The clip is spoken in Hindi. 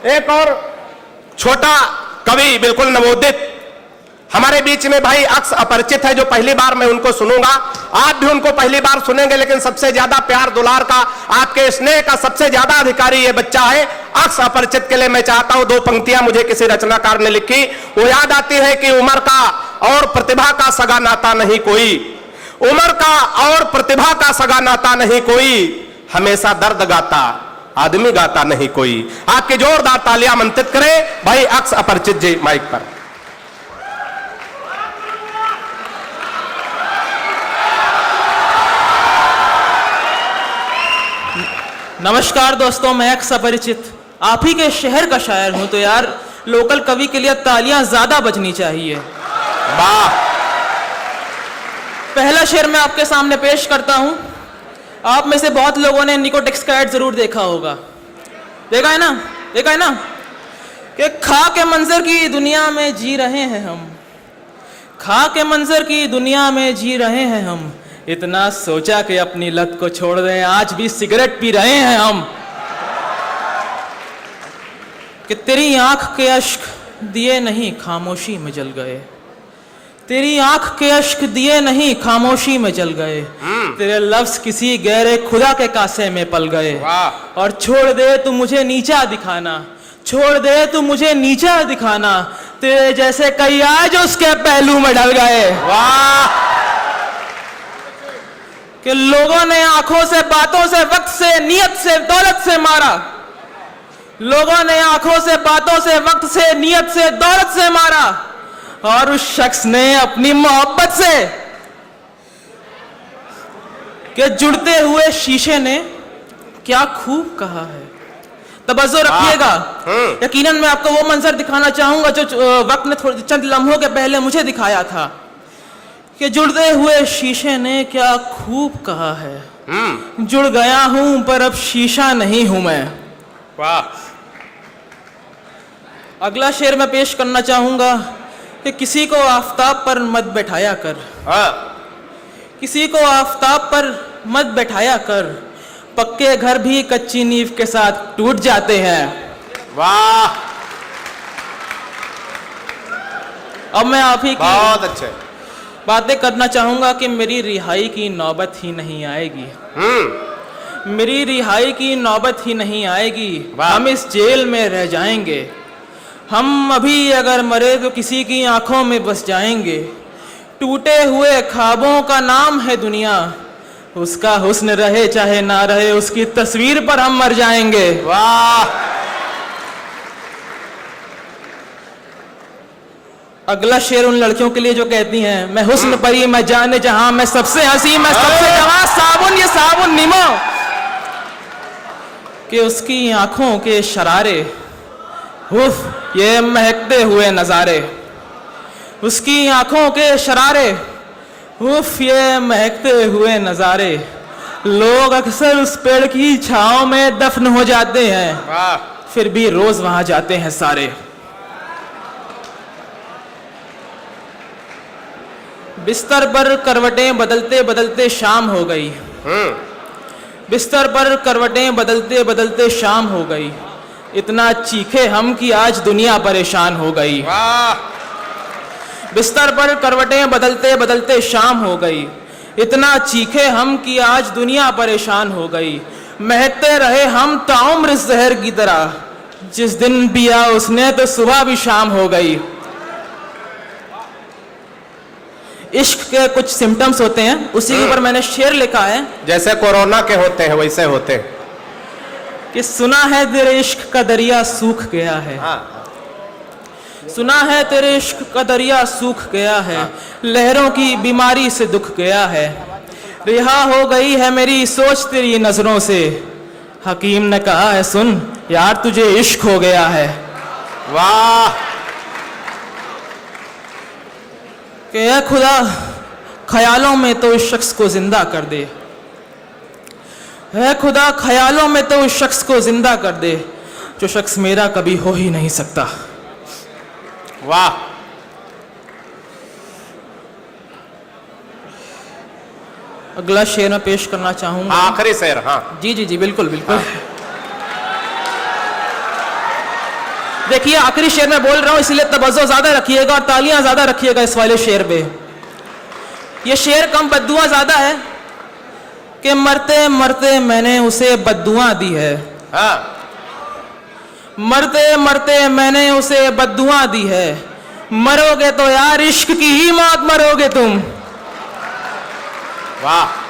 एक और छोटा कवि बिल्कुल नवोदित हमारे बीच में भाई अक्स अपरिचित है, जो पहली बार मैं उनको सुनूंगा। आप भी उनको पहली बार सुनेंगे, लेकिन सबसे ज्यादा प्यार दुलार का, आपके स्नेह का सबसे ज्यादा अधिकारी ये बच्चा है। अक्स अपरिचित के लिए मैं चाहता हूं 2 पंक्तियां मुझे किसी रचनाकार ने लिखी, वो याद आती है कि उम्र का और प्रतिभा का सगा नाता नहीं कोई, उम्र का और प्रतिभा का सगा नाता नहीं कोई, हमेशा दर्द गाता आदमी गाता नहीं कोई। आपके जोरदार तालियां आमंत्रित करें भाई अक्स अपरिचित जी माइक पर। नमस्कार दोस्तों, मैं अक्स अपरिचित आप ही के शहर का शायर हूं, तो यार लोकल कवि के लिए तालियां ज्यादा बजनी चाहिए। वाह! पहला शेर मैं आपके सामने पेश करता हूं। आप में से बहुत लोगों ने निकोटेक्स का ऐड जरूर देखा होगा, देखा है ना, देखा है ना, कि खा के मंजर की दुनिया में जी रहे हैं हम, खा के मंजर की दुनिया में जी रहे हैं हम, इतना सोचा कि अपनी लत को छोड़ दें, आज भी सिगरेट पी रहे हैं हम। कि तेरी आंख के अश्क दिए नहीं खामोशी में जल गए, तेरी आंख के अश्क दिए नहीं खामोशी में जल गए, तेरे लफ्ज किसी गहरे खुदा के कासे में पल गए। और छोड़ दे तू मुझे नीचा दिखाना, छोड़ दे तू मुझे नीचा दिखाना, तेरे जैसे कई आए जो उसके पहलू में ढल गए। वाह! कि लोगों ने आंखों से, बातों से, वक्त से, नियत से, दौलत से मारा, लोगों ने आंखों से, बातों से, वक्त से, नियत से, दौलत से मारा, और उस शख्स ने अपनी मोहब्बत से, कि जुड़ते हुए शीशे ने क्या खूब कहा है। तवज्जो रखिएगा, यकीनन मैं आपको वो मंजर दिखाना चाहूंगा जो वक्त ने थोड़े चंद लम्हों के पहले मुझे दिखाया था, कि जुड़ते हुए शीशे ने क्या खूब कहा है, जुड़ गया हूं पर अब शीशा नहीं हूं मैं। वाह! अगला शेर मैं पेश करना चाहूंगा कि किसी को आफताब पर मत बैठाया कर, किसी को आफताब पर मत बैठाया कर, पक्के घर भी कच्ची नींव के साथ टूट जाते हैं। वाह! अब मैं आप ही बहुत अच्छे बातें करना चाहूंगा कि मेरी रिहाई की नौबत ही नहीं आएगी, मेरी रिहाई की नौबत ही नहीं आएगी, हम इस जेल में रह जाएंगे, हम अभी अगर मरे तो किसी की आंखों में बस जाएंगे, टूटे हुए ख्वाबों का नाम है दुनिया, उसका हुस्न रहे चाहे ना रहे, उसकी तस्वीर पर हम मर जाएंगे। वाह! अगला शेर उन लड़कियों के लिए जो कहती हैं, मैं हुस्न परी, मैं जाने जहां, मैं सबसे हंसी, मैं सबसे जवां, साबुन ये साबुन निमो, कि उसकी आंखों के शरारे, उफ ये महकते हुए नजारे, उसकी आंखों के शरारे, उफ ये महकते हुए नजारे, लोग अक्सर उस पेड़ की छांव में दफन हो जाते हैं, फिर भी रोज वहां जाते हैं सारे। बिस्तर पर करवटें बदलते बदलते शाम हो गई, बिस्तर पर करवटें बदलते बदलते शाम हो गई, इतना चीखे हम कि आज दुनिया परेशान हो गई। बिस्तर पर करवटें बदलते बदलते शाम हो गई, इतना चीखे हम कि आज दुनिया परेशान हो गई, महकते रहे हम ताउम्र जहर की तरह, जिस दिन पिया उसने तो सुबह भी शाम हो गई। इश्क के कुछ सिम्टम्स होते हैं, उसी के ऊपर मैंने शेर लिखा है, जैसे कोरोना के होते हैं वैसे होते हैं, कि सुना है तेरे इश्क का दरिया सूख गया है, सुना है तेरे इश्क का दरिया सूख गया है, लहरों की बीमारी से दुख गया है, रिहा हो गई है मेरी सोच तेरी नजरों से, हकीम ने कहा है सुन यार तुझे इश्क हो गया है। वाह! कि ऐ खुदा ख्यालों में तो उस शख्स को जिंदा कर दे, ऐ खुदा ख्यालों में तो उस शख्स को जिंदा कर दे, जो शख्स मेरा कभी हो ही नहीं सकता। वाह! अगला शेर मैं पेश करना चाहूंगा, आखिरी शेर। हाँ जी जी जी बिल्कुल बिल्कुल। देखिए आखिरी शेर में बोल रहा हूं, इसलिए तवज्जो ज्यादा रखिएगा और तालियां ज्यादा रखिएगा इस वाले शेर पे। ये शेर कम बद्दुआ ज्यादा है कि मरते मरते मैंने उसे बद्दुआ दी है। हाँ। मरते मरते मैंने उसे बद्दुआ दी है, मरोगे तो यार इश्क की ही मौत मरोगे तुम। वाह।